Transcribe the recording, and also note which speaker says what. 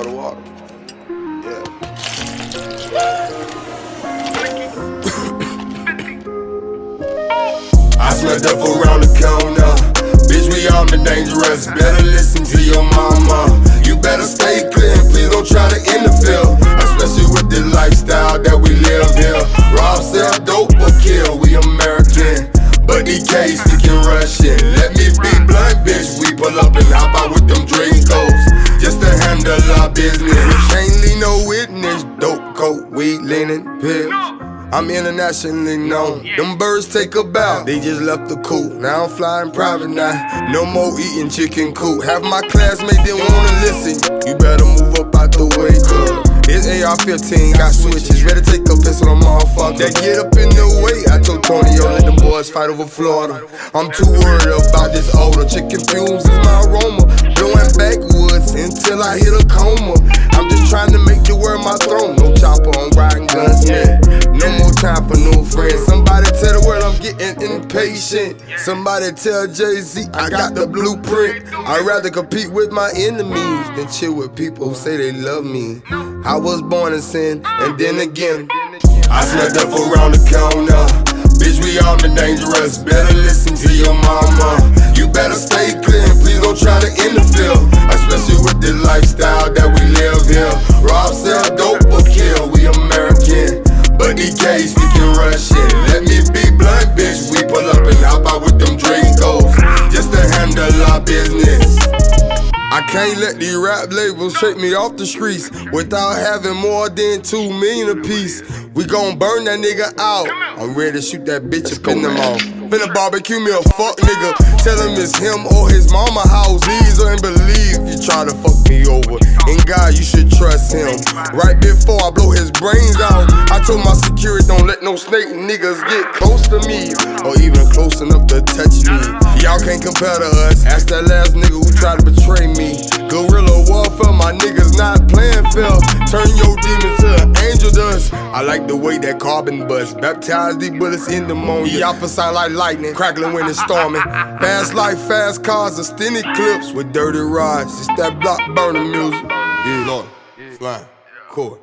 Speaker 1: Throw the water. Yeah. I smell death around the corner. Bitch, we armed and dangerous. Better listen to your mama. You better stay clear and please don't try to interfere. Especially with the lifestyle that we live here. Rob, sell, dope, or kill. We American, but DK speaking Russian. Let me be blunt, bitch. We pull up and hop out with them Drinkos just to handle our business. Can't leave no witness. Dope, coat, weed, linen, pills. I'm internationally known. Them birds take a bow, they just left the coop. Now I'm flying private now, no more eating chicken coop. Half my classmates didn't wanna listen. You better move up out the way, cuz it's AR-15, got switches. Ready to take a piss on a motherfucker that get up in the way. I told Tony, yo, let them boys fight over Florida. I'm too worried about this odor. Chicken fumes is my aroma. Blowing backwoods until I hit a coma. I'm just trying to make the world my throne. No chopper, I'm riding gunsmith. No more time for no friends. Somebody tell the world I'm getting impatient. Somebody tell Jay-Z I got the blueprint. I'd rather compete with my enemies than chill with people who say they love me. I was born in sin, and then again I smell death around the corner. Bitch, we armed and dangerous. Better listen to your mama. You better stay clear and please don't try to interfere. Especially with the lifestyle that we live here. Rob, sell, dope, or kill. We American, but DK speaking Russian. Let me be blunt, bitch. We pull up and hop out with them Drinkos just to handle our business. I can't let these rap labels shake me off the streets without having more than 2 million apiece. We gon' burn that nigga out. I'm ready to shoot that bitch up in the mouth. Finna barbecue me a fuck nigga. Tell him it's him or his mama house. Ease and believe you try to fuck me over. In God, you should trust him. Right before I blow his brains out, I told my security don't let no snake niggas get close to me, or even close enough to touch me. Y'all can't compare to us. Ask that last nigga who tried to betray me. Guerrilla warfare, my niggas not playing fair. Turn your demon to an angel dust. I like the way that carbon bust. Baptize these bullets in pneumonia. Y'all sound like lightning, crackling when it's storming. Fast life, fast cars, and stinny clips with dirty rides. It's that block burner music. Yeah, Lord, Slime, Corey.